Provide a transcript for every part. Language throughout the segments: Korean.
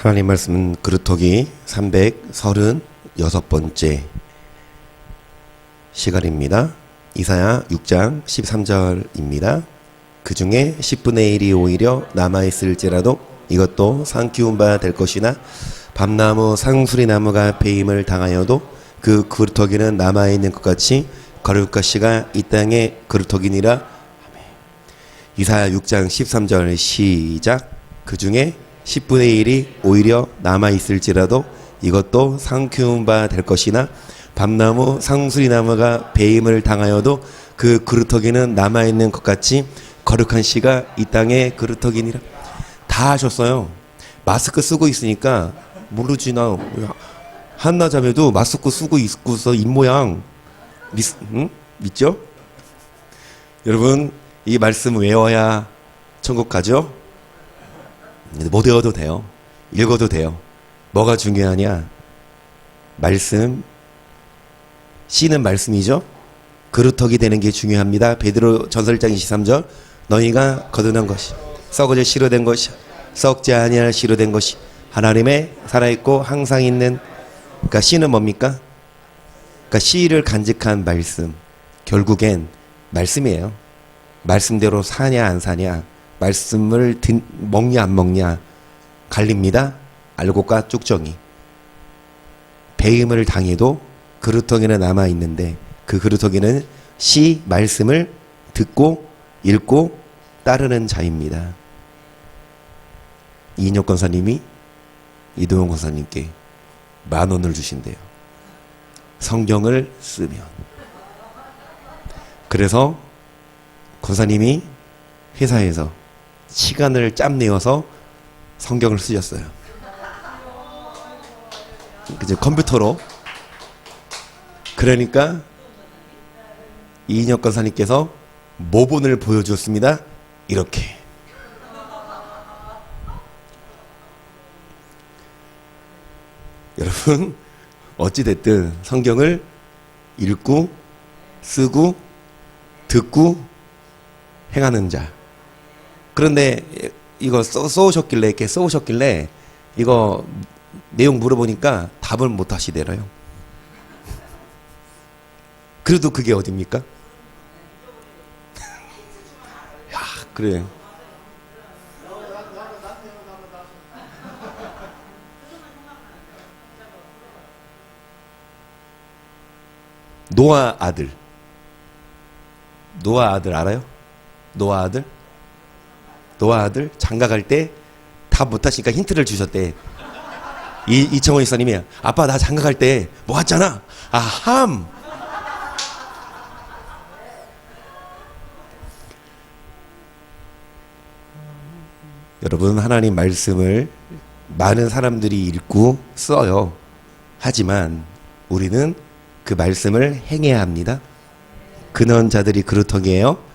하나님 말씀 그루터기 336번째 시간입니다. 이사야 6장 13절입니다. 그 중에 10분의 1이 오히려 남아있을지라도 이것도 상 키운 바 될 것이나 밤나무 상수리나무가 배임을 당하여도 그 그루터기는 남아있는 것 같이 거룩 가시가 이 땅의 그루터기니라. 이사야 6장 13절 시작. 그 중에 10분의 1이 오히려 남아있을지라도 이것도 상 키운 바 될 것이나 밤나무 상수리나무가 배임을 당하여도 그 그루터기는 남아있는 것 같이 거룩한 씨가 이 땅의 그루터기니라. 다 하셨어요. 마스크 쓰고 있으니까 모르지. 나 한나자매도 마스크 쓰고 있고서 입모양 믿죠? 여러분 이 말씀 외워야 천국 가죠? 못 외워도 돼요. 읽어도 돼요. 뭐가 중요하냐? 말씀, 씨는 말씀이죠. 그루터기 되는 게 중요합니다. 베드로 전서 1장 23절 너희가 거듭난 것이 썩어질 씨로 된 것이 썩지 아니할 씨로 된 것이 하나님의 살아있고 항상 있는, 그러니까 씨는 뭡니까? 그러니까 씨를 간직한 말씀, 결국엔 말씀이에요. 말씀대로 사냐 안 사냐, 말씀을 먹냐 안 먹냐 갈립니다. 알곡과 쭉정이. 배임을 당해도 그루터기는 남아있는데 그 그루터기는 시 말씀을 듣고 읽고 따르는 자입니다. 이인혁 권사님이 이동영 권사님께 10,000원을 주신대요. 성경을 쓰면. 그래서 권사님이 회사에서 시간을 짬내어서 성경을 쓰셨어요. 이제 컴퓨터로. 그러니까 이인혁 권사님께서 모본을 보여주었습니다. 이렇게. 여러분 어찌됐든 성경을 읽고 쓰고 듣고 행하는 자. 그런데 이거 써오셨길래 이렇게 써오셨길래 이거 내용 물어보니까 답을 못 하시더래요. 그래도 그게 어딥니까? 야, 그래. 노아 아들. 노아 아들 알아요? 노아 아들? 노아 아들 장가 갈 때 다 못하시니까 힌트를 주셨대. 이청원 이사님이 아빠 나 장가 갈 때 뭐 왔잖아. 아, 함. 여러분 하나님 말씀을 많은 사람들이 읽고 써요. 하지만 우리는 그 말씀을 행해야 합니다. 근언 자들이 그루터기예요.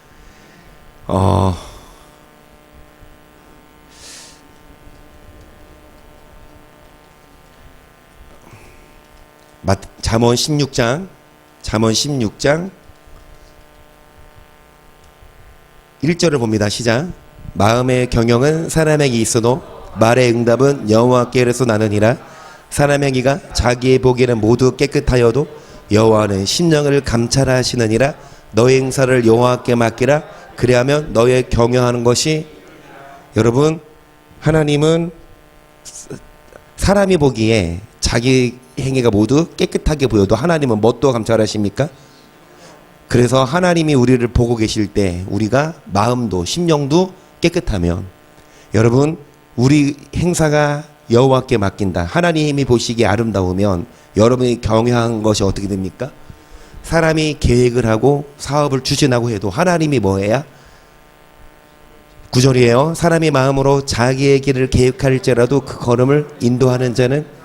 잠언 16장 1절을 봅니다. 시작. 마음의 경영은 사람에게 있어도 말의 응답은 여호와께로서 나느니라. 사람의 기가 자기의 보기에는 모두 깨끗하여도 여호와는 심령을 감찰하시느니라. 너의 행사를 여호와께 맡기라. 그리하면 너의 경영하는 것이. 여러분 하나님은 사람이 보기에 자기 행위가 모두 깨끗하게 보여도 하나님은 뭣도 감찰하십니까? 그래서 하나님이 우리를 보고 계실 때 우리가 마음도 심령도 깨끗하면, 여러분 우리 행사가 여호와께 맡긴다. 하나님이 보시기에 아름다우면 여러분이 경영한 것이 어떻게 됩니까? 사람이 계획을 하고 사업을 추진하고 해도 하나님이 뭐해야? 9절이에요. 사람이 마음으로 자기의 길을 계획할지라도 그 걸음을 인도하는 자는.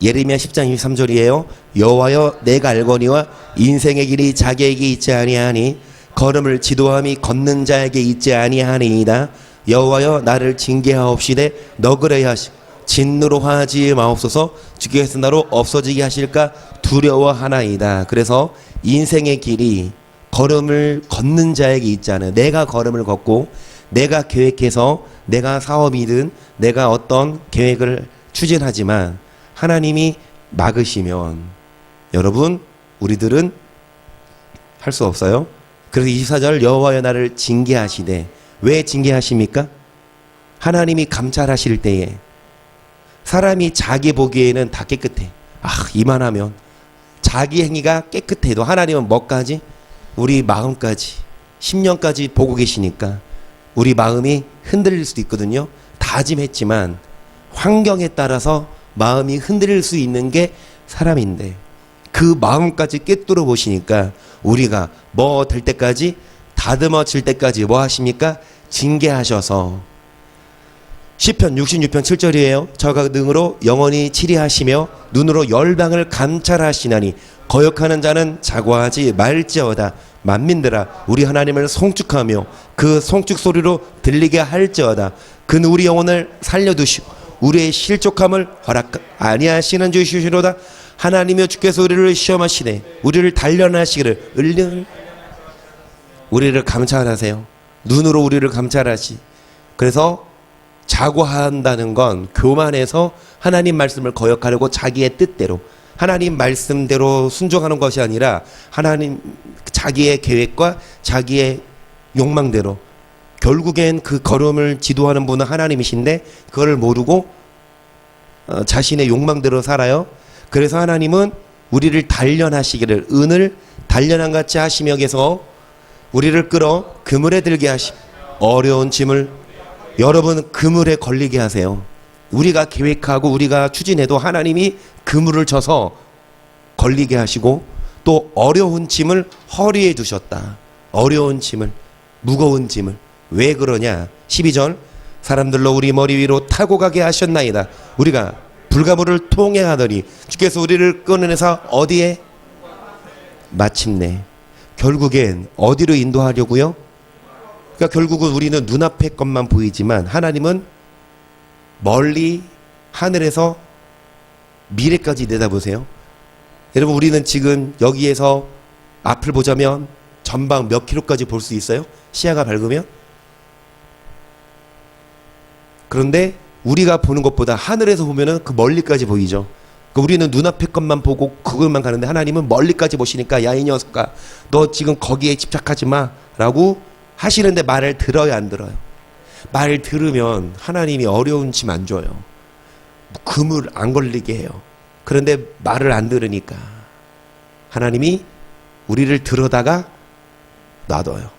예레미야 10장 23절이에요. 여호와여 내가 알거니와 인생의 길이 자기에게 있지 아니하니 걸음을 지도함이 걷는 자에게 있지 아니하니이다. 여호와여 나를 징계하옵시되 너그레 하시고 진노로 화하지 마옵소서. 주께서 나로 없어지게 하실까 두려워하나이다. 그래서 인생의 길이 걸음을 걷는 자에게 있지 않아요. 내가 걸음을 걷고 내가 계획해서 내가 사업이든 내가 어떤 계획을 추진하지만 하나님이 막으시면 여러분 우리들은 할 수 없어요. 그래서 24절 여호와여 나를 징계하시되 왜 징계하십니까? 하나님이 감찰하실 때에 사람이 자기 보기에는 다 깨끗해. 이만하면 자기 행위가 깨끗해도 하나님은 뭐까지? 우리 마음까지 10년까지 보고 계시니까 우리 마음이 흔들릴 수도 있거든요. 다짐했지만 환경에 따라서 마음이 흔들릴 수 있는 게 사람인데 그 마음까지 꿰뚫어 보시니까 우리가 뭐 될 때까지 다듬어질 때까지 뭐 하십니까? 징계하셔서 시편 66편 7절이에요. 저가 능으로 영원히 치리하시며 눈으로 열방을 감찰하시나니 거역하는 자는 자고하지 말지어다. 만민들아 우리 하나님을 송축하며 그 송축 소리로 들리게 할지어다. 그는 우리 영혼을 살려두시고 우리의 실족함을 허락 아니하시는 주시로다. 하나님이여 주께서 우리를 시험하시네 우리를 단련하시기를 을령 우리를 감찰하세요. 눈으로 우리를 감찰하시. 그래서 자고한다는 건 교만해서 하나님 말씀을 거역하려고 자기의 뜻대로 하나님 말씀대로 순종하는 것이 아니라 하나님 자기의 계획과 자기의 욕망대로 결국엔 그 걸음을 지도하는 분은 하나님이신데 그걸 모르고 자신의 욕망대로 살아요. 그래서 하나님은 우리를 단련하시기를 은을 단련한 같이 하시며 계서 우리를 끌어 그물에 들게 하시 어려운 짐을 여러분 그물에 걸리게 하세요. 우리가 계획하고 우리가 추진해도 하나님이 그물을 쳐서 걸리게 하시고 또 어려운 짐을 허리에 두셨다. 어려운 짐을 무거운 짐을 왜 그러냐 12절 사람들로 우리 머리 위로 타고 가게 하셨나이다. 우리가 불가물을 통행하더니 주께서 우리를 꺼내내서 어디에 마침내 결국엔 어디로 인도하려고요? 그러니까 결국은 우리는 눈앞의 것만 보이지만 하나님은 멀리 하늘에서 미래까지 내다보세요. 여러분 우리는 지금 여기에서 앞을 보자면 전방 몇 킬로까지 볼 수 있어요? 시야가 밝으면? 그런데 우리가 보는 것보다 하늘에서 보면은 그 멀리까지 보이죠. 그러니까 우리는 눈앞의 것만 보고 그것만 가는데 하나님은 멀리까지 보시니까 야 이 녀석아 너 지금 거기에 집착하지 마 라고 하시는데 말을 들어요 안 들어요? 말 들으면 하나님이 어려운 짐 안 줘요. 그물 안 걸리게 해요. 그런데 말을 안 들으니까 하나님이 우리를 들어다가 놔둬요.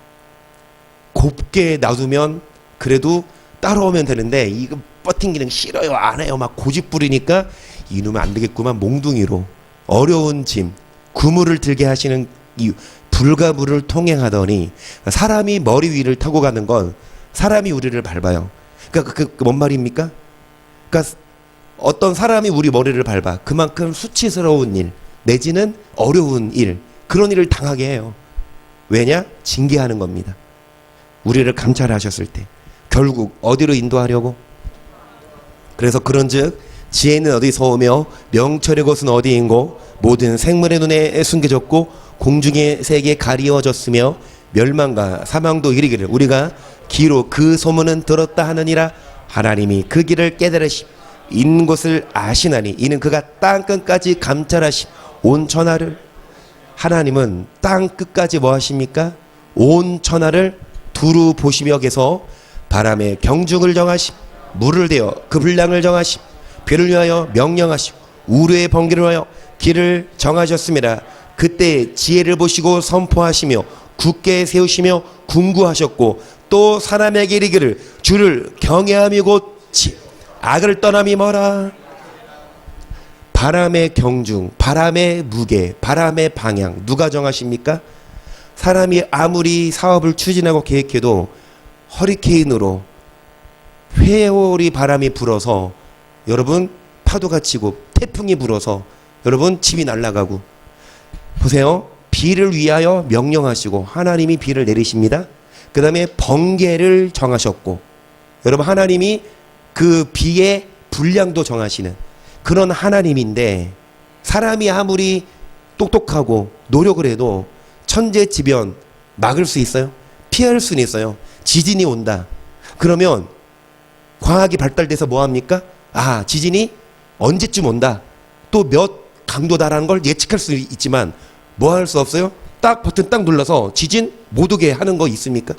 곱게 놔두면 그래도 따라오면 되는데 이거 버팅기는 싫어요 안 해요 막 고집 부리니까 이놈은 안 되겠구만 몽둥이로 어려운 짐 그물을 들게 하시는 이유 불가물을 통행하더니 사람이 머리 위를 타고 가는 건 사람이 우리를 밟아요. 그러니까 뭔 말입니까? 그러니까 어떤 사람이 우리 머리를 밟아 그만큼 수치스러운 일 내지는 어려운 일 그런 일을 당하게 해요. 왜냐? 징계하는 겁니다. 우리를 감찰하셨을 때 결국 어디로 인도하려고? 그래서 그런즉 지혜는 어디서 오며 명철의 곳은 어디인고 모든 생물의 눈에 숨겨졌고 공중의 색에 가리워졌으며 멸망과 사망도 이르기를 우리가 기로 그 소문은 들었다 하느니라. 하나님이 그 길을 깨달으시 있는 곳을 아시나니 이는 그가 땅 끝까지 감찰하시 온 천하를. 하나님은 땅 끝까지 뭐 하십니까? 온 천하를 두루 보시며 계서 바람의 경중을 정하시 물을 대어 그 분량을 정하시 비를 위하여 명령하시고 우르의 번개를 위하여 길을 정하셨습니다. 그때 지혜를 보시고 선포하시며 굳게 세우시며 군구하셨고 또 사람에게 이르기를 주를 경외함이 곧 악을 떠남이 뭐라. 바람의 경중, 바람의 무게, 바람의 방향 누가 정하십니까? 사람이 아무리 사업을 추진하고 계획해도 허리케인으로 회오리 바람이 불어서 여러분 파도가 치고 태풍이 불어서 여러분 집이 날아가고 보세요. 비를 위하여 명령하시고 하나님이 비를 내리십니다. 그 다음에 번개를 정하셨고 여러분 하나님이 그 비의 분량도 정하시는 그런 하나님인데 사람이 아무리 똑똑하고 노력을 해도 천재지변 막을 수 있어요? 피할 수는 있어요. 지진이 온다. 그러면 과학이 발달돼서 뭐 합니까? 아, 지진이 언제쯤 온다. 또 몇 강도다라는 걸 예측할 수 있지만 뭐 할 수 없어요? 딱 버튼 딱 눌러서 지진 못 오게 하는 거 있습니까?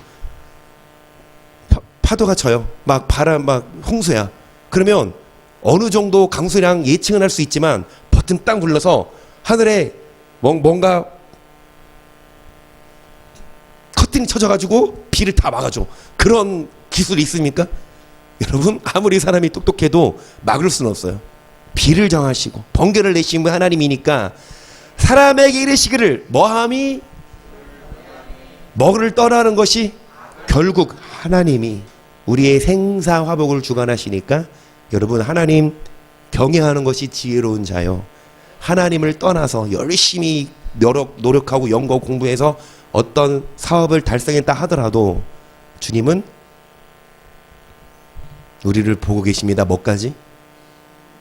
파도가 쳐요. 막 바람, 막 홍수야. 그러면 어느 정도 강수량 예측은 할 수 있지만 버튼 딱 눌러서 하늘에 뭔가 커튼이 쳐져가지고 비를 다 막아줘. 그런 기술이 있습니까? 여러분, 아무리 사람이 똑똑해도 막을 수는 없어요. 비를 정하시고 번개를 내신 분 하나님이니까 사람에게 이르시기를 뭐함이 먹을 떠나는 것이 결국 하나님이 우리의 생사화복을 주관하시니까 여러분, 하나님 경외하는 것이 지혜로운 자요. 하나님을 떠나서 열심히 노력하고 연구 공부해서 어떤 사업을 달성했다 하더라도 주님은 우리를 보고 계십니다. 뭐까지?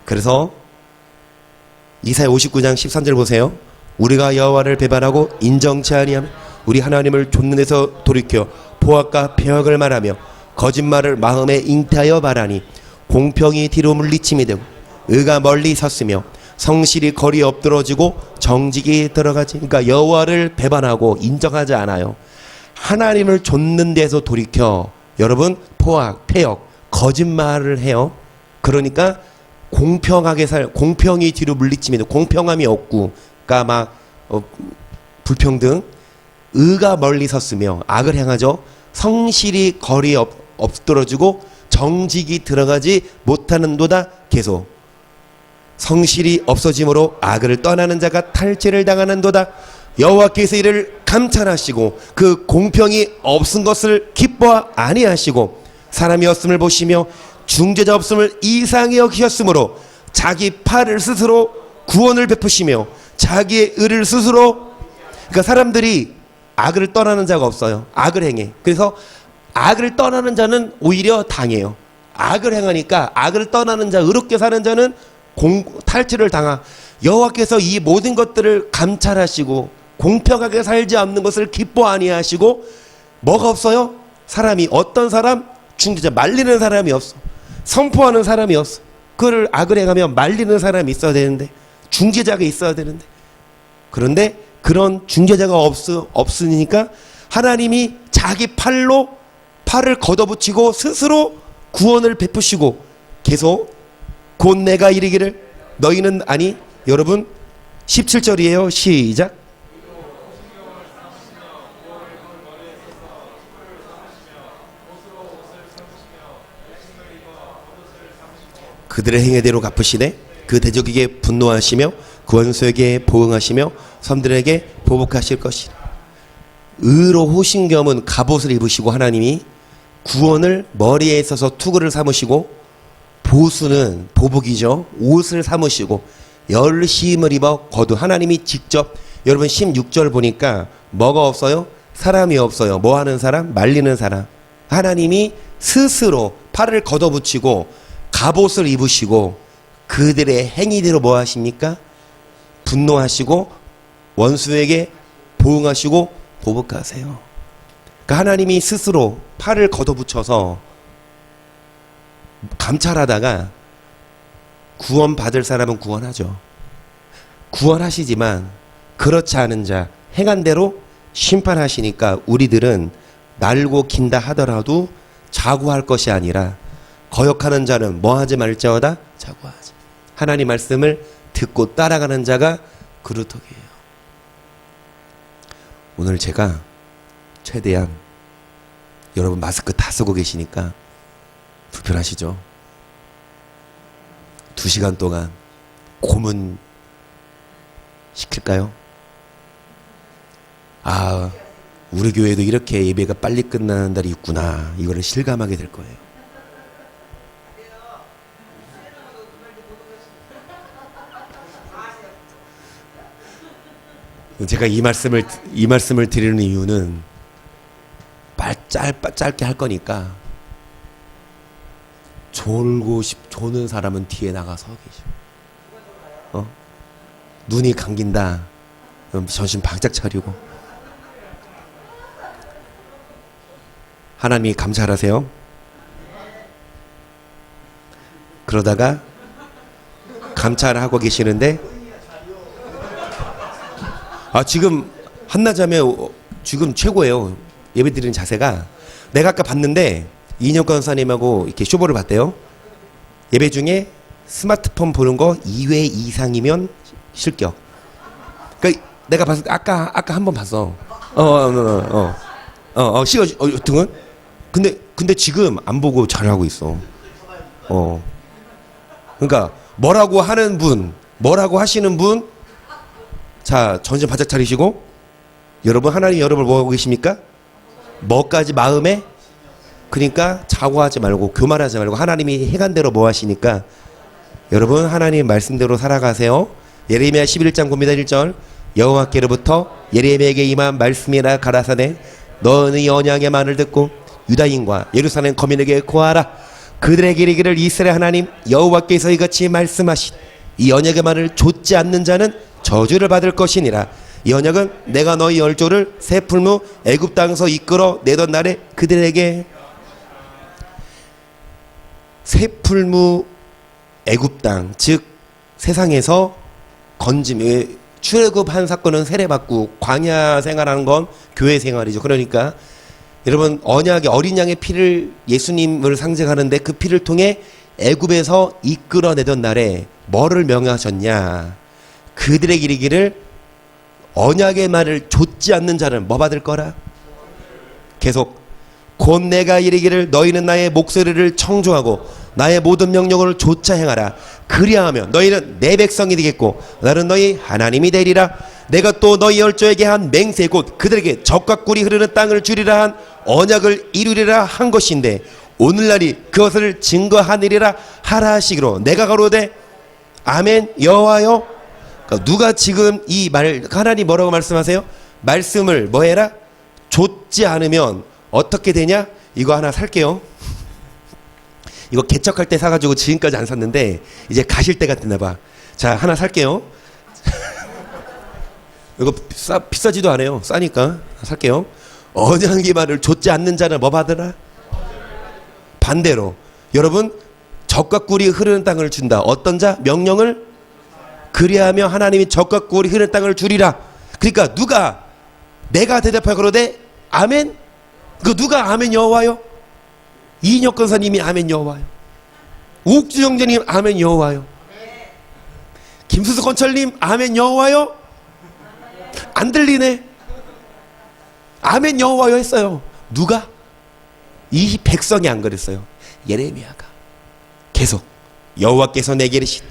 그래서 이사야 59장 13절 보세요. 우리가 여호와를 배반하고 인정치 아니하며 우리 하나님을 좇는 데서 돌이켜 보악과 폐역을 말하며 거짓말을 마음에 잉태하여 말하니 공평이 뒤로 물리침이 되고 의가 멀리 섰으며 성실이 거리에 엎드러지고 정직이 들어가지. 그러니까 여호와를 배반하고 인정하지 않아요. 하나님을 좇는 데서 돌이켜 여러분 포악, 폐역, 거짓말을 해요. 그러니까 공평하게 공평이 뒤로 물리침이 되고 공평함이 없고 그러니까 막 불평등, 의가 멀리 섰으며 악을 행하죠. 성실이 거리에 엎드러지고 정직이 들어가지 못하는도다. 계속 성실이 없어짐으로 악을 떠나는 자가 탈취를 당하는도다. 여호와께서 이를 감찰하시고 그 공평이 없은 것을 기뻐 아니하시고 사람이 없음을 보시며 중재자 없음을 이상히 여기셨으므로 자기 팔을 스스로 구원을 베푸시며 자기의 의를 스스로. 그러니까 사람들이 악을 떠나는 자가 없어요. 악을 행해. 그래서 악을 떠나는 자는 오히려 당해요. 악을 행하니까 악을 떠나는 자, 의롭게 사는 자는 탈취를 당하. 여호와께서 이 모든 것들을 감찰하시고 공평하게 살지 않는 것을 기뻐 아니하시고 뭐가 없어요? 사람이 어떤 사람? 중재자, 말리는 사람이 없어. 선포하는 사람이 없어. 그걸 악을 행하면 말리는 사람이 있어야 되는데 중재자가 있어야 되는데 그런데 그런 중재자가 없으니까 하나님이 자기 팔을 걷어붙이고 스스로 구원을 베푸시고 계속 곧 내가 이르기를 너희는 아니. 여러분 17절이에요. 시작. 그들의 행위대로 갚으시되 그 대적에게 분노하시며 그 원수에게 보응하시며 섬들에게 보복하실 것이라. 의로 호신겸은 갑옷을 입으시고 하나님이 구원을 머리에 있어서 투구를 삼으시고 보수는 보복이죠. 옷을 삼으시고 열심을 입어 거두. 하나님이 직접. 여러분 16절 보니까 뭐가 없어요? 사람이 없어요. 뭐 하는 사람? 말리는 사람. 하나님이 스스로 팔을 걷어붙이고 갑옷을 입으시고 그들의 행위대로 뭐 하십니까? 분노하시고 원수에게 보응하시고 보복하세요. 그러니까 하나님이 스스로 팔을 걷어붙여서 감찰하다가 구원받을 사람은 구원하죠. 구원하시지만 그렇지 않은 자, 행한 대로 심판하시니까 우리들은 날고 긴다 하더라도 자고할 것이 아니라 거역하는 자는 뭐 하지 말지어다 자고하지. 하나님 말씀을 듣고 따라가는 자가 그루터기예요. 오늘 제가 최대한 여러분 마스크 다 쓰고 계시니까 불편하시죠? 2시간 동안 고문 시킬까요? 아, 우리 교회도 이렇게 예배가 빨리 끝나는 날이 있구나. 이거를 실감하게 될 거예요. 제가 이 말씀을 드리는 이유는 짧게 할 거니까 조는 사람은 뒤에 나가서 계셔. 눈이 감긴다. 그럼 정신 바짝 차리고. 하나님이 감찰하세요. 그러다가 감찰하고 계시는데 지금 한나자매 지금 최고예요. 예배드리는 자세가. 내가 아까 봤는데 이인혁 권사님하고 이렇게 쇼보를 봤대요. 예배 중에 스마트폰 보는 거 2회 이상이면 실격. 그러니까 내가 봤을 때 아까 한 번 봤어. 시가 등은. 근데 지금 안 보고 잘하고 있어. 그러니까 뭐라고 하는 분, 뭐라고 하시는 분, 자 정신 바짝 차리시고, 여러분 하나님 여러분을 뭐 하고 계십니까? 뭐까지 마음에. 그러니까 자고하지 말고 교만하지 말고 하나님이 해간대로 뭐 하시니까 여러분 하나님 말씀대로 살아가세요. 예레미야 11장 봅니다. 1절 여호와께로부터 예레미야에게 임한 말씀이라 가라사대 너는 이 언약의 말을 듣고 유다인과 예루살렘 거민에게 고하라. 그들에게 이르기를 이스라엘 하나님 여호와께서 이같이 말씀하신 이 언약의 말을 좇지 않는 자는 저주를 받을 것이니라. 이 언약은 내가 너희 열조를 새 풀무 애굽 땅에서 이끌어 내던 날에 그들에게. 새 풀무 애굽 땅, 즉 세상에서 건짐, 출애굽한 사건은 세례받고 광야 생활하는 건 교회 생활이죠. 그러니까 여러분 언약의 어린 양의 피를 예수님을 상징하는데 그 피를 통해 애굽에서 이끌어내던 날에 뭐를 명하셨냐? 그들에게 이르기를 언약의 말을 좇지 않는 자는 뭐 받을 거라? 계속 곧 내가 이르기를 너희는 나의 목소리를 청종하고 나의 모든 명령을 좇아 행하라. 그리하면 너희는 내 백성이 되겠고 나는 너희 하나님이 되리라. 내가 또 너희 열조에게 한 맹세 곧 그들에게 젖과 꿀이 흐르는 땅을 주리라 한 언약을 이루리라 한 것인데 오늘날이 그것을 증거하느리라 하라 하시기로 내가 가로되 아멘 여호와여. 그러니까 누가 지금 이 말 하나님 뭐라고 말씀하세요? 말씀을 뭐 해라? 좇지 않으면 어떻게 되냐? 이거 하나 살게요. 이거 개척할 때 사가지고 지금까지 안 샀는데 이제 가실 때가 됐나 봐. 자 하나 살게요. 이거 비싸지도 않아요. 싸니까 살게요. 언약의 말을 좇지 않는 자는 뭐 받으라? 반대로 여러분 젖과 꿀이 흐르는 땅을 준다. 어떤 자? 명령을 그리하며 하나님이 젖과 꿀이 흐르는 땅을 주리라. 그러니까 누가 내가 대답하여 그러되 아멘. 그 누가 아멘 여호와요? 이인혁 권사님이 아멘 여호와요. 옥주정재님 아멘 여호와요. 김수수 권철님 아멘 여호와요. 안 들리네. 아멘 여호와요 했어요. 누가? 이 백성이 안 그랬어요. 예레미야가 계속 여호와께서 내게 이르시되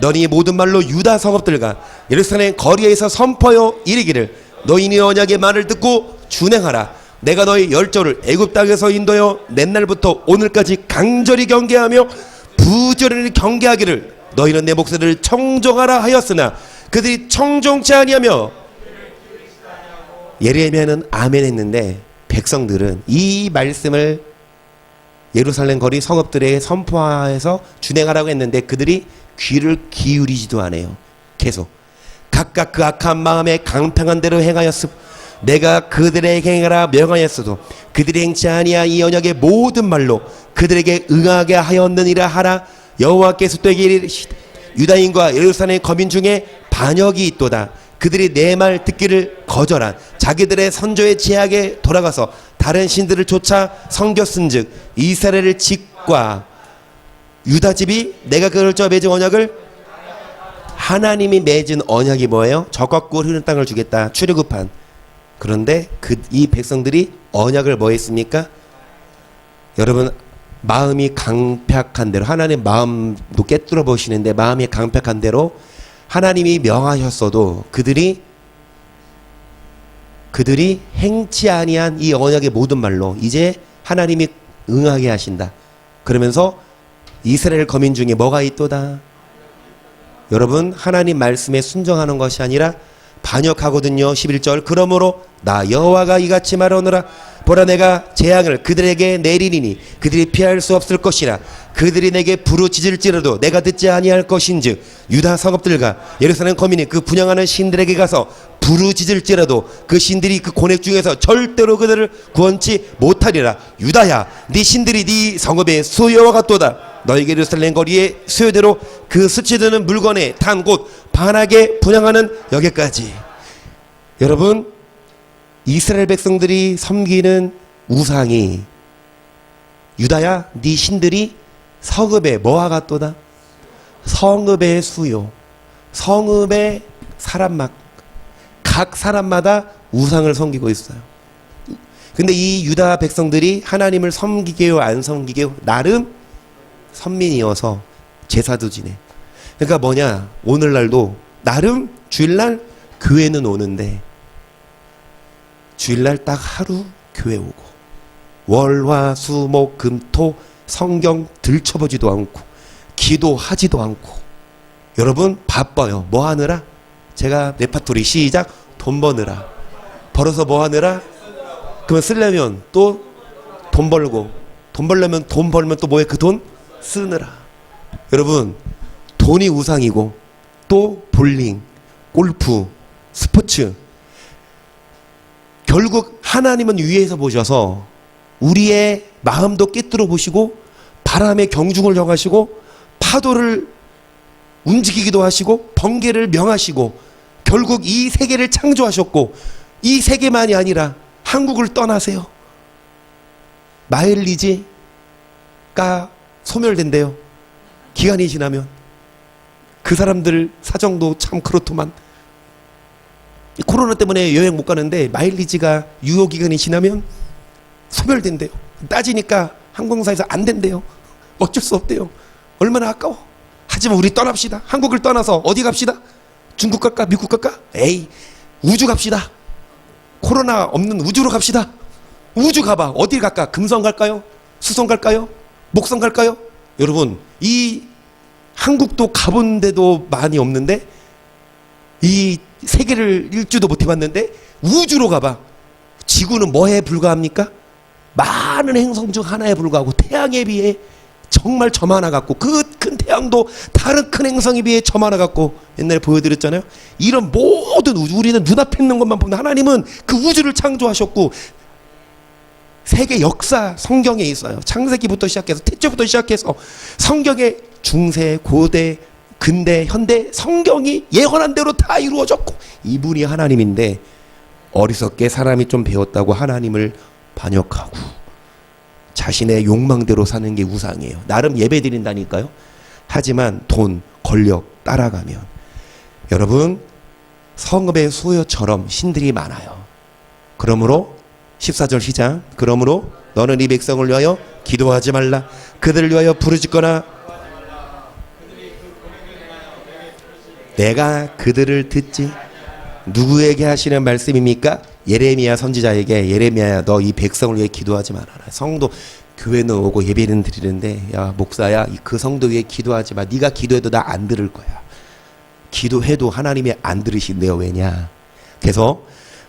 너희 모든 말로 유다 성읍들과 예루살렘 거리에서 선포하여 이르기를 너희는 언약의 말을 듣고 준행하라. 내가 너희 열조를 애굽 땅에서 인도하여 낸 날부터 오늘까지 강절히 경계하며 부지런히 경계하기를 너희는 내 목소리를 청종하라 하였으나 그들이 청종치 아니하며. 예레미야는 아멘 했는데 백성들은 이 말씀을 예루살렘 거리 성읍들에 선포해서 준행하라고 했는데 그들이 귀를 기울이지도 않아요. 계속 각각 그 악한 마음에 강평한 대로 행하였음. 내가 그들에게 행하라 명하였어도 그들이 행치 아니하 이 언약의 모든 말로 그들에게 응하게 하였느니라 하라. 여호와께서 또에게 이르시되 유다인과 예루살렘 거민 중에 반역이 있도다. 그들이 내 말 듣기를 거절한 자기들의 선조의 제약에 돌아가서 다른 신들을 쫓아 섬겼은즉 이스라엘을 집과 유다 집이 내가 그를 저 맺은 언약을. 하나님이 맺은 언약이 뭐예요? 젖과 꿀 흐르는 땅을 주겠다. 출애굽한. 그런데 이 백성들이 언약을 뭐 했습니까? 여러분 마음이 강팍한 대로 하나님 마음도 깨뚫어 보시는데 마음이 강팍한 대로 하나님이 명하셨어도 그들이 행치 아니한 이 언약의 모든 말로 이제 하나님이 응하게 하신다. 그러면서 이스라엘 거민 중에 뭐가 있도다? 여러분 하나님 말씀에 순종하는 것이 아니라 반역하거든요. 11절 그러므로 나 여호와가 이같이 말하노라. 보라 내가 재앙을 그들에게 내리니 그들이 피할 수 없을 것이나 그들이 내게 부르짖을지라도 내가 듣지 아니할 것인즉 유다 성읍들과 예루살렘 거민이 그 분향하는 신들에게 가서 부르짖을지라도 그 신들이 그 고뇌 중에서 절대로 그들을 구원치 못하리라. 유다야, 네 신들이 네 성읍의 수요와 같도다. 너에게 예루살렘 거리의 수요대로 그 수치드는 물건에 단 곧 반하게 분향하는 여기까지. 여러분, 이스라엘 백성들이 섬기는 우상이 유다야, 네 신들이 성읍의 뭐와 같도다? 성읍의 수요, 성읍의 사람막, 각 사람마다 우상을 섬기고 있어요. 근데 이 유다 백성들이 하나님을 섬기게요 안 섬기게요? 나름 선민이어서 제사도 지내. 그러니까 뭐냐, 오늘날도 나름 주일날 교회는 오는데 주일날 딱 하루 교회 오고 월화수목금토 성경 들춰보지도 않고 기도하지도 않고. 여러분 바빠요. 뭐 하느라? 제가 레파토리 시작. 돈 버느라. 벌어서 뭐 하느라? 그러면 쓰려면 또 돈 벌고, 돈 벌려면 돈 벌면 또 뭐해? 그 돈 쓰느라. 여러분, 돈이 우상이고 또 볼링, 골프, 스포츠. 결국 하나님은 위에서 보셔서 우리의 마음도 꿰뚫어 보시고 바람의 경중을 정하시고 파도를 움직이기도 하시고 번개를 명하시고 결국 이 세계를 창조하셨고, 이 세계만이 아니라 한국을 떠나세요. 마일리지가 소멸된대요. 기간이 지나면. 그 사람들 사정도 참 그렇더만. 코로나 때문에 여행 못 가는데 마일리지가 유효기간이 지나면 소멸된대요. 따지니까 항공사에서 안 된대요. 어쩔 수 없대요. 얼마나 아까워. 하지만 우리 떠납시다. 한국을 떠나서 어디 갑시다? 중국 갈까? 미국 갈까? 에이, 우주 갑시다. 코로나 없는 우주로 갑시다. 우주 가봐. 어디 갈까? 금성 갈까요? 수성 갈까요? 목성 갈까요? 여러분, 이 한국도 가본 데도 많이 없는데, 이 세계를 일주도 못 해봤는데 우주로 가봐. 지구는 뭐에 불과합니까? 많은 행성 중 하나에 불과하고 태양에 비해 정말 점 하나 같고, 그 큰 태양도 다른 큰 행성에 비해 점 하나 같고, 옛날에 보여드렸잖아요. 이런 모든 우주, 우리는 눈앞에 있는 것만 보면 하나님은 그 우주를 창조하셨고, 세계 역사 성경에 있어요. 창세기부터 시작해서 태초부터 시작해서 성경의 중세, 고대, 근대, 현대 성경이 예언한 대로 다 이루어졌고, 이분이 하나님인데 어리석게 사람이 좀 배웠다고 하나님을 반역하고 자신의 욕망대로 사는 게 우상이에요. 나름 예배 드린다니까요. 하지만 돈, 권력 따라가면, 여러분, 성읍의 수요처럼 신들이 많아요. 그러므로 14절 시작. 그러므로 너는 이 백성을 위하여 기도하지 말라. 그들을 위하여 부르짖거나 내가 그들을 듣지. 누구에게 하시는 말씀입니까? 예레미야 선지자에게, 예레미야야 너 이 백성을 위해 기도하지 말아라. 성도 교회는 오고 예배는 드리는데, 야 목사야 그 성도 위해 기도하지 마. 네가 기도해도 나 안 들을 거야. 기도해도 하나님이 안 들으신대요. 왜냐? 그래서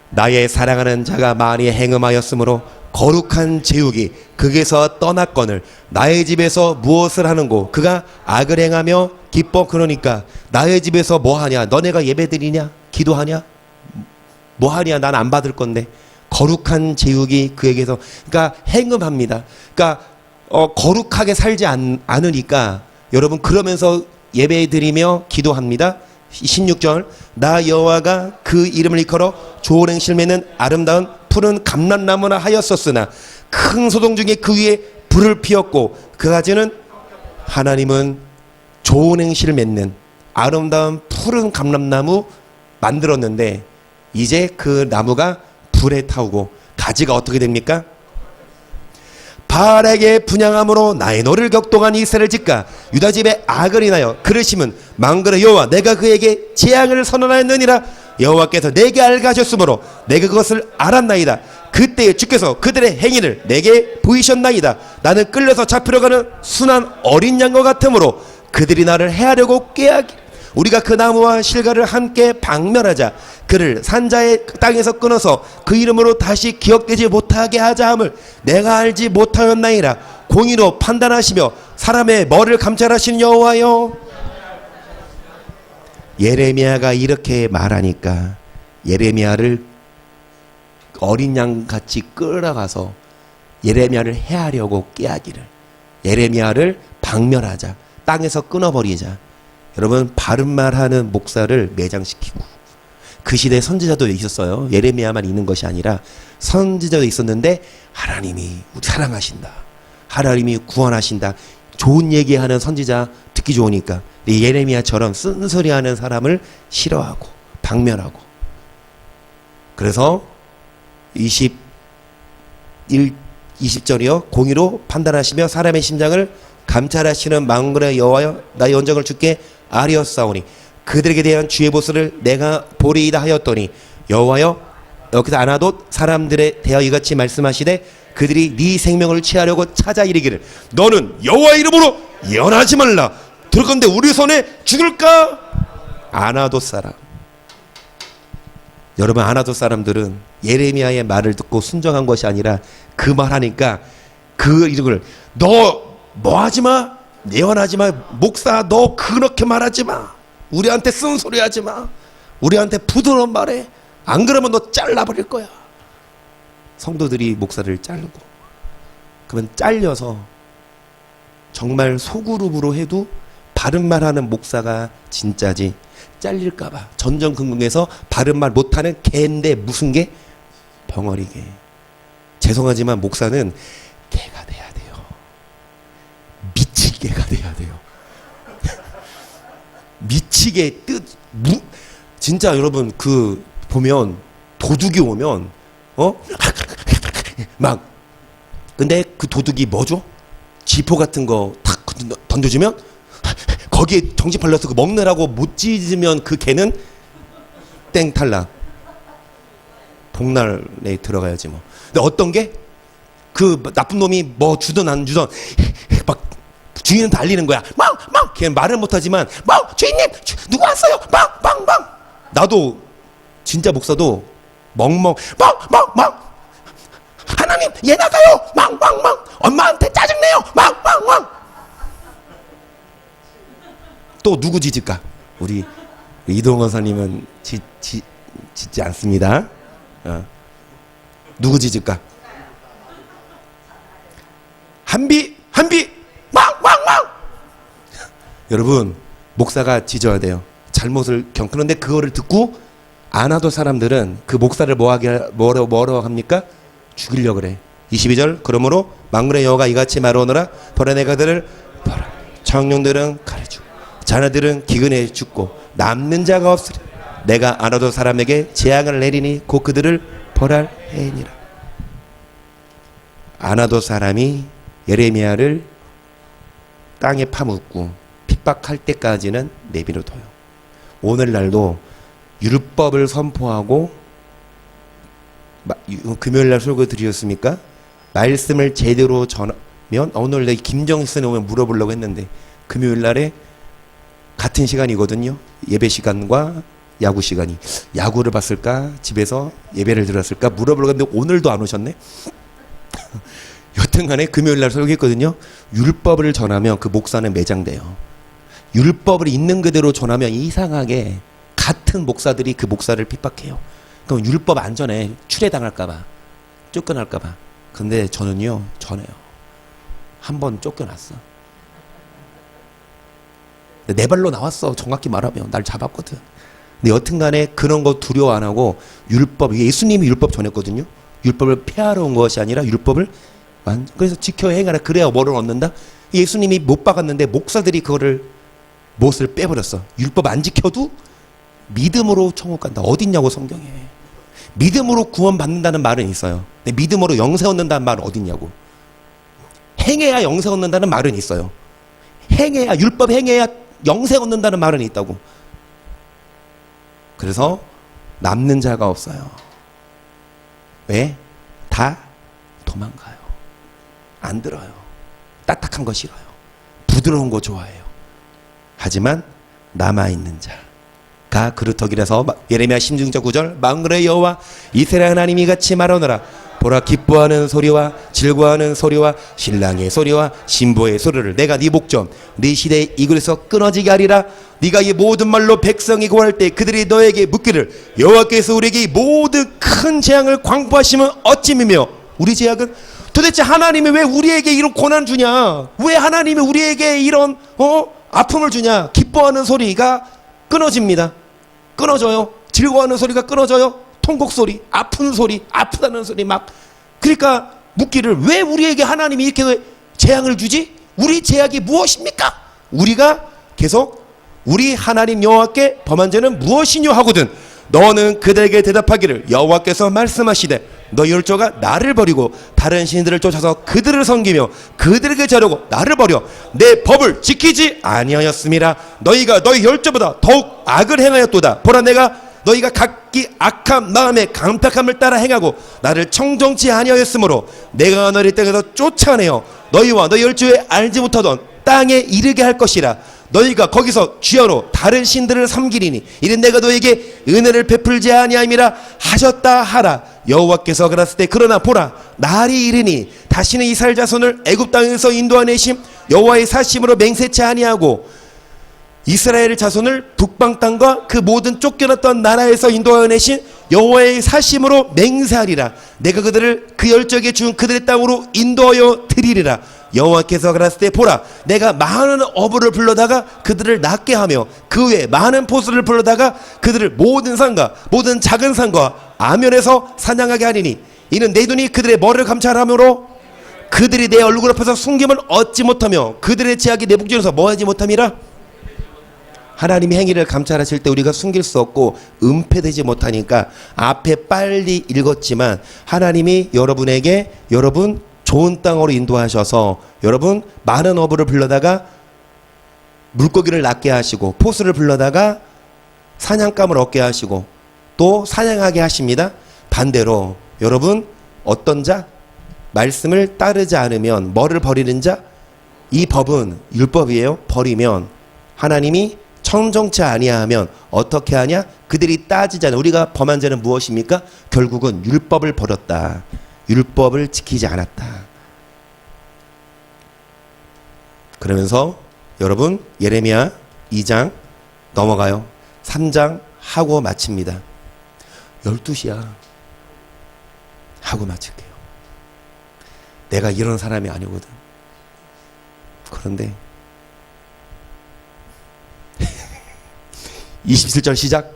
나의 사랑하는 자가 많이 행음하였으므로 거룩한 제육이 극에서 떠났거늘 나의 집에서 무엇을 하는고 그가 악을 행하며 기뻐. 그러니까 나의 집에서 뭐 하냐? 너네가 예배 드리냐? 기도하냐? 뭐 하냐? 난 안 받을 건데. 거룩한 제육이 그에게서, 그러니까 행음합니다. 그러니까 거룩하게 살지 않으니까 여러분, 그러면서 예배 드리며 기도합니다. 16절 나 여호와가 그 이름을 일컬어 좋은 행실 맺는 아름다운 푸른 감람나무나 하였었으나 큰 소동 중에 그 위에 불을 피웠고 그 가지는, 하나님은 좋은 행실을 맺는 아름다운 푸른 감람나무 만들었는데 이제 그 나무가 불에 타오고 가지가 어떻게 됩니까? 바알에게 분향함으로 나의 노를 격동한 이스라엘 집과 유다 집에 악을 인하여 그르심은 망그러 여호와 내가 그에게 재앙을 선언하였느니라. 여호와께서 내게 알게 하셨으므로 내가 그것을 알았나이다. 그때에 주께서 그들의 행위를 내게 보이셨나이다. 나는 끌려서 잡히러 가는 순한 어린 양과 같으므로 그들이 나를 해하려고 꾀하기 우리가 그 나무와 실과를 함께 박멸하자. 그를 산자의 땅에서 끊어서 그 이름으로 다시 기억되지 못하게 하자 함을 내가 알지 못하였나이다. 공의로 판단하시며 사람의 머리를 감찰하시는 여호와여. 예레미야가 이렇게 말하니까 예레미야를 어린 양같이 끌어가서 예레미야를 해하려고 깨하기를, 예레미야를 박멸하자, 땅에서 끊어버리자. 여러분, 바른 말하는 목사를 매장시키고, 그 시대에 선지자도 있었어요. 예레미야만 있는 것이 아니라 선지자도 있었는데 하나님이 우리 사랑하신다, 하나님이 구원하신다, 좋은 얘기하는 선지자 듣기 좋으니까 예레미야처럼 쓴소리하는 사람을 싫어하고 박멸하고. 그래서 20절이요. 공의로 판단하시며 사람의 심장을 감찰하시는 만군의 여호와여, 나의 언정을 주께 아뢰었사오니 그들에게 대한 주의 보스를 내가 보리이다 하였더니 여호와여, 여기서 아나돗 사람들에 대하여 이같이 말씀하시되 그들이 네 생명을 취하려고 찾아 이르기를 너는 여호와의 이름으로 예언하지 말라. 들건대 우리 손에 죽을까? 아나돗 사람. 여러분, 아나돗 사람들은 예레미야의 말을 듣고 순종한 것이 아니라 그 말하니까 그 이름을 너 뭐 하지마, 예언하지마, 목사 너 그렇게 말하지마, 우리한테 쓴소리 하지마, 우리한테 부드러운 말해, 안 그러면 너 잘라버릴 거야. 성도들이 목사를 자르고, 그러면 잘려서 정말 소그룹으로 해도 바른 말하는 목사가 진짜지 잘릴까봐 전전긍긍해서 바른 말 못하는 개인데 무슨 개? 벙어리 개. 죄송하지만 목사는 개가 돼야 돼요. 미치게가 돼야 돼요. 미치게 진짜 여러분, 그 보면 도둑이 오면 막, 근데 그 도둑이 뭐죠? 지포 같은 거 탁 던져주면 거기에 정신 팔려서 그 먹느라고 못 찢으면 그 개는 땡 탈락. 복날에 들어가야지 뭐. 근데 어떤 게 그 나쁜 놈이 뭐 주든 안 주든 막 주인은 달리는 거야. 막 걔는 말을 못하지만 막 주인님 누구 왔어요? 막 나도 진짜 목사도 멍멍 막 하나님 얘 나가요. 막 엄마한테 짜증내요. 막 또 누구 짖을까? 우리 이동원 사님은 짖지 않습니다. 누구 짖을까? 한비 막 여러분, 목사가 짖어야 돼요. 잘못을 그런데 그거를 듣고 아나돗 사람들은 그 목사를 뭐라고 합니까? 죽이려고 그래. 22절, 그러므로 만군의 여호와가 이같이 말하노라. 벌어 내가 그들을 벌하, 청룡들은 가르치고 자녀들은 기근에 죽고 남는 자가 없으리. 내가 아나돗 사람에게 재앙을 내리니 곧 그들을 벌할 해니라. 아나돗 사람이 예레미야를 땅에 파묻고 핍박할 때까지는 내버려둬요. 오늘날도 율법을 선포하고, 금요일날 설교 드리셨습니까? 말씀을 제대로 전하면, 오늘 내 김정희선이 오면 물어보려고 했는데 금요일날에 같은 시간이거든요. 예배 시간과 야구 시간이. 야구를 봤을까? 집에서 예배를 들었을까? 물어보려고 했는데 오늘도 안 오셨네? 여튼간에 금요일날 설교했거든요. 율법을 전하면 그 목사는 매장돼요. 율법을 있는 그대로 전하면 이상하게 같은 목사들이 그 목사를 핍박해요. 그럼 율법 안 전해. 추례당할까봐, 쫓겨날까봐. 근데 저는요, 전해요. 한 번 쫓겨났어. 내 발로 나왔어. 정확히 말하면 날 잡았거든. 근데 여튼간에 그런 거 두려워 안 하고 율법, 예수님이 율법 전했거든요. 율법을 폐하러 온 것이 아니라 율법을 그래서 지켜 행하라. 그래야 뭐를 얻는다. 예수님이 못 박았는데 목사들이 그거를 못을 빼버렸어. 율법 안 지켜도 믿음으로 천국 간다. 어딨냐고 성경에. 믿음으로 구원 받는다는 말은 있어요. 근데 믿음으로 영생 얻는다는 말은 어딨냐고. 행해야 영생 얻는다는 말은 있어요. 행해야, 율법 행해야 영생 얻는다는 말은 있다고. 그래서 남는 자가 없어요. 왜? 다 도망가요. 안 들어요. 딱딱한 거 싫어요. 부드러운 거 좋아해요. 하지만 남아있는 자가 그루터기라서 예레미야 16장 9절 만군의 여호와 이스라엘 하나님이 같이 말하노라. 보라, 기뻐하는 소리와 즐거워하는 소리와 신랑의 소리와 신부의 소리를 내가 네 목전 네 시대의 이글에서 끊어지게 하리라. 네가 이 모든 말로 백성이 구할 때 그들이 너에게 묻기를 여호와께서 우리에게 이 모든 큰 재앙을 광포하시면 어찌미며. 우리 제약은 도대체 하나님이 왜 우리에게 이런 고난 주냐? 왜 하나님이 우리에게 이런 아픔을 주냐? 기뻐하는 소리가 끊어집니다. 끊어져요. 즐거워하는 소리가 끊어져요. 통곡 소리, 아픈 소리, 아프다는 소리 막. 그러니까 묻기를 왜 우리에게 하나님이 이렇게 재앙을 주지? 우리 제약이 무엇입니까? 우리가 계속 우리 하나님 여호와께 범한 죄는 무엇이뇨 하거든 너는 그들에게 대답하기를 여호와께서 말씀하시되 너희 혈조가 나를 버리고 다른 신들을 쫓아서 그들을 섬기며 그들에게 절하고 나를 버려 내 법을 지키지 아니하였음이라. 너희가 너희 혈조보다 더욱 악을 행하였도다. 보라, 내가 너희가 각기 악한 마음에 강팍함을 따라 행하고 나를 청정치 아니하였으므로 내가 너희 땅에서 쫓아내어 너희와 너희 혈조에 알지 못하던 땅에 이르게 할 것이라. 너희가 거기서 주여로 다른 신들을 섬기리니 이는 내가 너에게 은혜를 베풀지 아니함이라 하셨다 하라. 여호와께서 그랬을 때 그러나 보라, 날이 이르니 다시는 이스라엘 자손을 애굽 땅에서 인도하내심 여호와의 사심으로 맹세치 아니하고 이스라엘 자손을 북방 땅과 그 모든 쫓겨났던 나라에서 인도하내신 여호와의 사심으로 맹세하리라. 내가 그들을 그 열적에 준 그들의 땅으로 인도하여 드리리라. 여호와께서 그랬을 때 보라, 내가 많은 어부를 불러다가 그들을 낫게 하며 그 외에 많은 포수를 불러다가 그들을 모든 산과 모든 작은 산과 아면에서 사냥하게 하리니 이는 내 눈이 그들의 머리를 감찰함으로 그들이 내 얼굴 앞에서 숨김을 얻지 못하며 그들의 제약이 내 북전에서 뭐하지 못함이라. 하나님이 행위를 감찰하실 때 우리가 숨길 수 없고 은폐되지 못하니까 앞에 빨리 읽었지만 하나님이 여러분에게 여러분 좋은 땅으로 인도하셔서 여러분 많은 어부를 불러다가 물고기를 낫게 하시고 포수를 불러다가 사냥감을 얻게 하시고 또 사냥하게 하십니다. 반대로 여러분 어떤 자? 말씀을 따르지 않으면 뭐를 버리는 자? 이 법은 율법이에요. 버리면 하나님이 청정치 아니하면 어떻게 하냐? 그들이 따지지 않아. 우리가 범한 죄는 무엇입니까? 결국은 율법을 버렸다. 율법을 지키지 않았다. 그러면서 여러분 예레미야 2장 넘어가요. 3장 하고 마칩니다. 12시야. 하고 마칠게요. 내가 이런 사람이 아니거든. 그런데 27절 시작.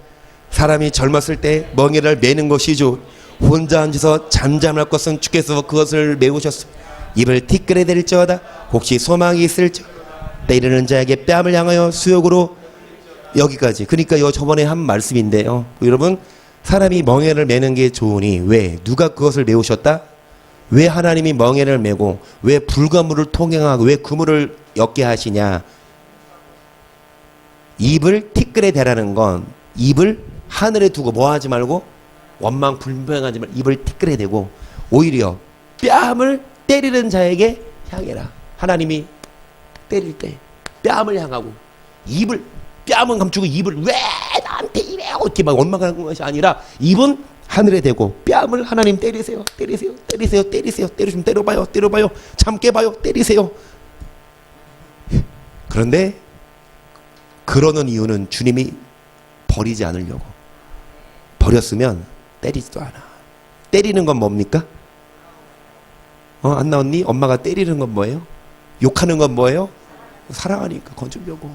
사람이 젊었을 때 멍에를 매는 것이죠. 혼자 앉아서 잠잠할 것은 주께서 그것을 메우셨소. 입을 티끌에 대릴지어다 혹시 소망이 있을지 때리는 자에게 뺨을 향하여 수욕으로. 여기까지. 그러니까 저번에 한 말씀인데요. 여러분 사람이 멍에를 매는 게 좋으니 왜? 누가 그것을 메우셨다? 왜 하나님이 멍에를 메고 왜 불가물을 통행하고 왜 그물을 엮게 하시냐? 입을 티끌에 대라는 건 입을 하늘에 두고 뭐 하지 말고 원망 불평하지 말고 입을 티끌에 대고 오히려 뺨을 때리는 자에게 향해라. 하나님이 때릴 때 뺨을 향하고 입을 뺨은 감추고 입을 왜 나한테 이래 이렇게 막 원망하는 것이 아니라 입은 하늘에 대고 뺨을 하나님 때리세요. 때리세요. 때리세요. 때리세요. 때리시면 때려봐요. 때려봐요. 참게 봐요. 때리세요. 그런데 그러는 이유는 주님이 버리지 않으려고. 버렸으면 때리지도 않아. 때리는 건 뭡니까? 안 나왔니? 엄마가 때리는 건 뭐예요? 욕하는 건 뭐예요? 사랑하니까 건주려고.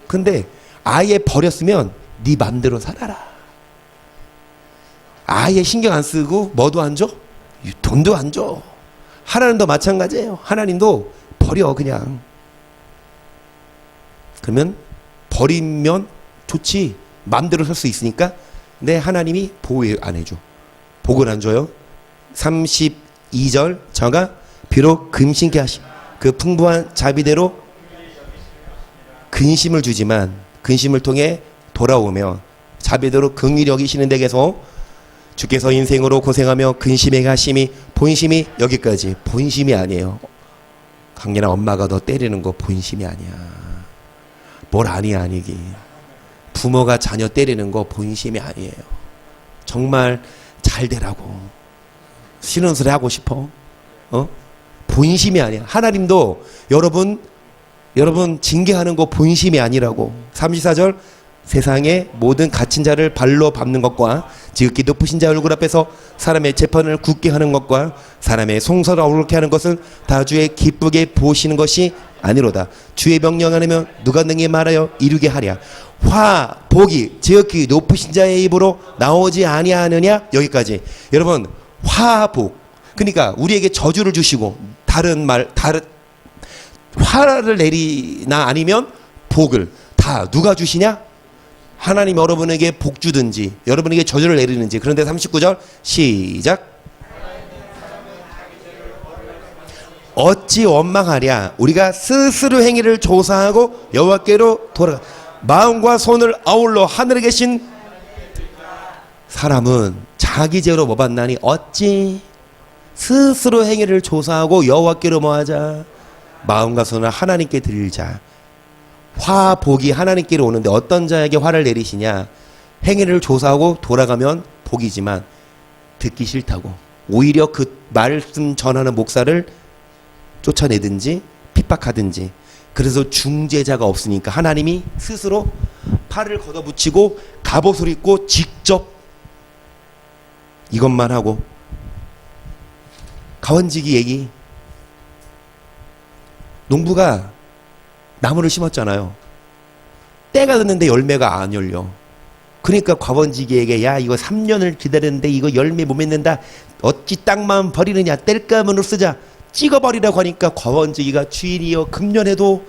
근데 아예 버렸으면 네 맘대로 살아라. 아예 신경 안 쓰고 뭐도 안 줘? 돈도 안 줘. 하나님도 마찬가지예요. 하나님도 버려 그냥. 그러면 버리면 좋지. 맘대로 살 수 있으니까. 근데 하나님이 보호 안 해줘. 복을 안 줘요. 32절 저가 비록 금신케 하심 그 풍부한 자비대로 근심을 주지만 근심을 통해 돌아오며 자비대로 긍휼히 여기시는 댁에서 주께서 인생으로 고생하며 근심에 가심이 본심이 여기까지. 본심이 아니에요. 강렬한 엄마가 너 때리는 거 본심이 아니야. 뭘 아니기. 부모가 자녀 때리는 거 본심이 아니에요. 정말 잘 되라고. 싫은 소리 하고 싶어. 본심이 아니야. 하나님도 여러분 징계하는 거 본심이 아니라고. 34절 세상의 모든 갇힌 자를 발로 밟는 것과 지극히 높으신 자 얼굴 앞에서 사람의 재판을 굳게 하는 것과 사람의 송사를 어렵게 하는 것은 다 주의 기쁘게 보시는 것이 아니로다. 주의 명령 아니면 누가 능히 말하여 이루게 하랴. 복이 지극히 높으신 자의 입으로 나오지 아니하느냐. 여기까지. 여러분, 복. 그러니까 우리에게 저주를 주시고 다른 화를 내리나 아니면 복을 다 누가 주시냐? 하나님 여러분에게 복 주든지 여러분에게 저주를 내리는지. 그런데 39절 시작. 어찌 원망하랴. 우리가 스스로 행위를 조사하고 여호와께로 돌아가 마음과 손을 아울러 하늘에 계신 사람은 자기 죄로 뭐 받나니. 어찌 스스로 행위를 조사하고 여호와께로 뭐하자. 마음과 손을 하나님께 드리자. 복이 하나님께로 오는데 어떤 자에게 화를 내리시냐. 행위를 조사하고 돌아가면 복이지만 듣기 싫다고 오히려 그 말씀 전하는 목사를 쫓아내든지 핍박하든지. 그래서 중재자가 없으니까 하나님이 스스로 팔을 걷어붙이고 갑옷을 입고 직접 이것만 하고. 가원지기 얘기. 농부가 나무를 심었잖아요. 때가 됐는데 열매가 안 열려. 그러니까 과원지기에게 야 이거 3년을 기다렸는데 이거 열매 못 맺는다. 어찌 땅만 버리느냐. 뗄감으로 쓰자. 찍어버리라고 하니까 과원지기가 주인이여 금년에도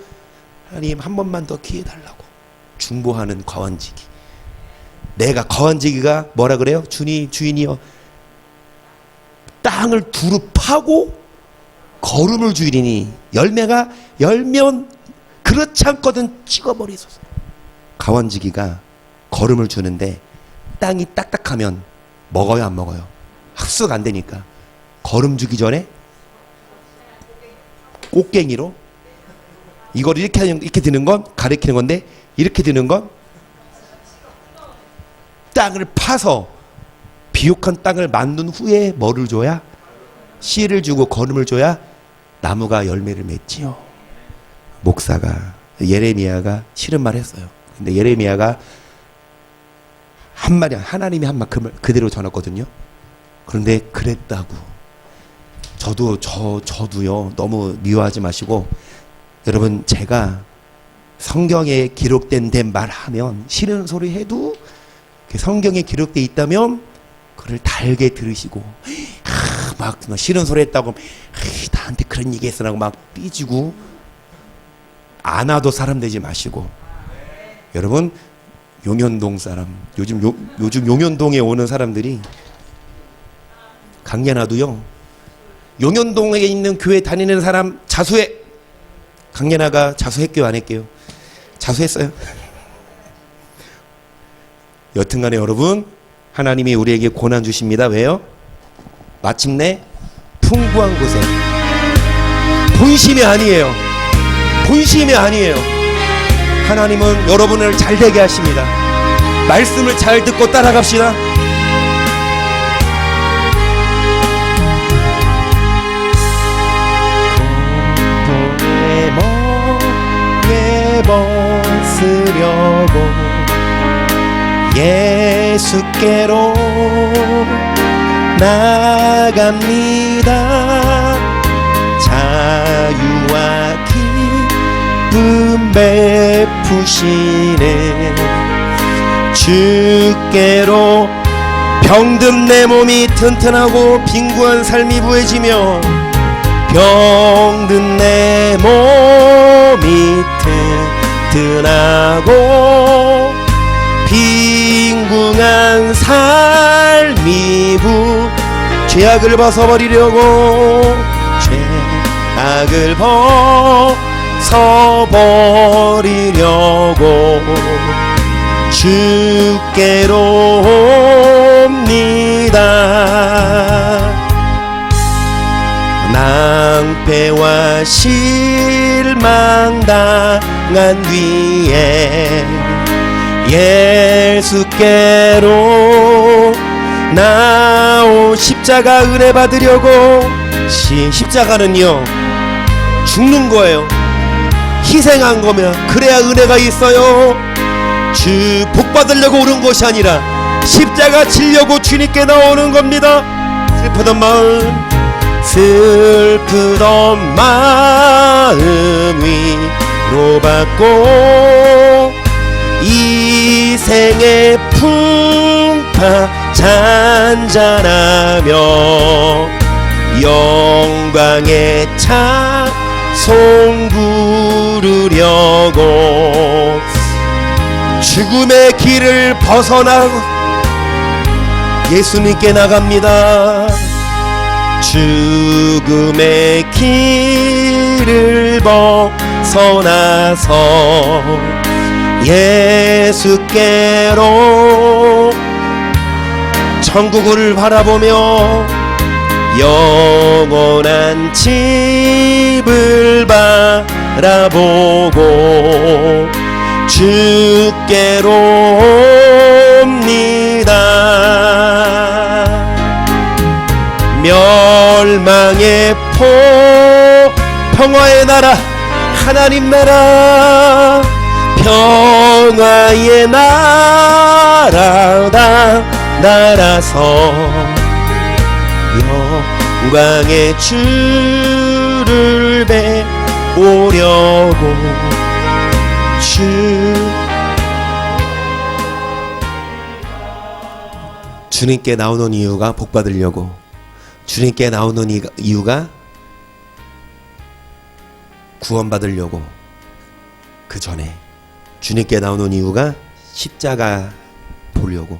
하나님 한 번만 더 기회 달라고 중보하는 과원지기. 내가 과원지기가 뭐라 그래요? 주인이여 땅을 두루 파고 거름을 주이니 열매가 열면 그렇지 않거든 찍어버리소서. 가원지기가 거름을 주는데 땅이 딱딱하면 먹어요 안 먹어요? 흡수가 안 되니까 거름 주기 전에 꽃갱이로 이걸 이렇게 드는 건 가리키는 건데 이렇게 드는 건 땅을 파서 비옥한 땅을 만든 후에 뭐를 줘야? 씨를 주고 거름을 줘야 나무가 열매를 맺지요. 목사가 예레미야가 싫은 말 했어요. 근데 예레미야가 한마디 하나님이 한 만큼을 그대로 전했거든요. 그런데 그랬다고. 저도요 너무 미워하지 마시고 여러분 제가 성경에 기록된 말하면 싫은 소리 해도 성경에 기록돼 있다면 그를 달게 들으시고 막 싫은 소리 했다고 나한테 그런 얘기 했으라고 막 삐지고 안 와도 사람 되지 마시고. 여러분 용현동 사람 요즘 용현동에 오는 사람들이 강연아도요 용현동에 있는 교회 다니는 사람 자수해. 강연아가 자수했게요 안 했게요? 자수했어요. 여튼간에 여러분 하나님이 우리에게 고난 주십니다. 왜요? 마침내 풍부한 곳에 본심이 아니에요. 본심이 아니에요. 하나님은 여러분을 잘 되게 하십니다. 말씀을 잘 듣고 따라갑시다. 공포에 벗으려고 예수께로 나갑니다. 자유와 기쁨 베푸시네. 주께로 병든 내 몸이 튼튼하고 빈구한 삶이 부해지며 병든 내 몸이 튼튼하고 빈궁한 삶이 죄악을 벗어버리려고 죄악을 벗어버리려고 주께로 옵니다. 낭패와 실망 당한 뒤에 예수께로 나온 십자가 은혜 받으려고. 십자가는요 죽는 거예요. 희생한 거면 그래야 은혜가 있어요. 주 복 받으려고 오는 것이 아니라 십자가 지려고 주님께 나오는 겁니다. 슬프던 마음 위로받고 이 생의 풍파 잔잔하며 영광의 찬송 부르려고 죽음의 길을 벗어나 예수님께 나갑니다. 죽음의 길을 벗어나서 예수께로 천국을 바라보며 영원한 집을 바라보고 주께로 옵니다. 멸망의 평화의 나라 하나님 나라 평화의 나라서 영광의 주를 배우려고 주님께 나오는 이유가 복 받으려고. 주님께 나오는 이유가 구원받으려고. 그 전에 주님께 나오는 이유가 십자가 보려고.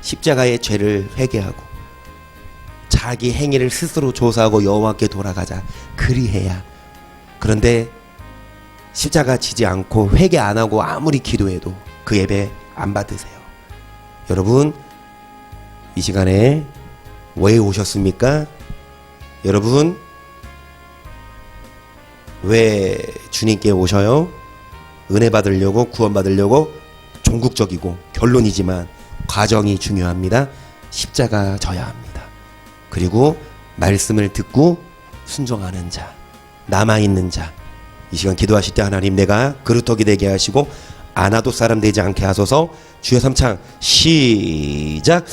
십자가의 죄를 회개하고 자기 행위를 스스로 조사하고 여호와께 돌아가자. 그리해야. 그런데 십자가 지지 않고 회개 안 하고 아무리 기도해도 그 예배 안 받으세요. 여러분 이 시간에 왜 오셨습니까? 여러분 왜 주님께 오셔요? 은혜 받으려고, 구원 받으려고. 종국적이고 결론이지만 과정이 중요합니다. 십자가 져야 합니다. 그리고 말씀을 듣고 순종하는 자, 남아있는 자. 이 시간 기도하실 때 하나님 내가 그루터기 되게 하시고 아나도 사람 되지 않게 하소서. 주여 삼창 시작.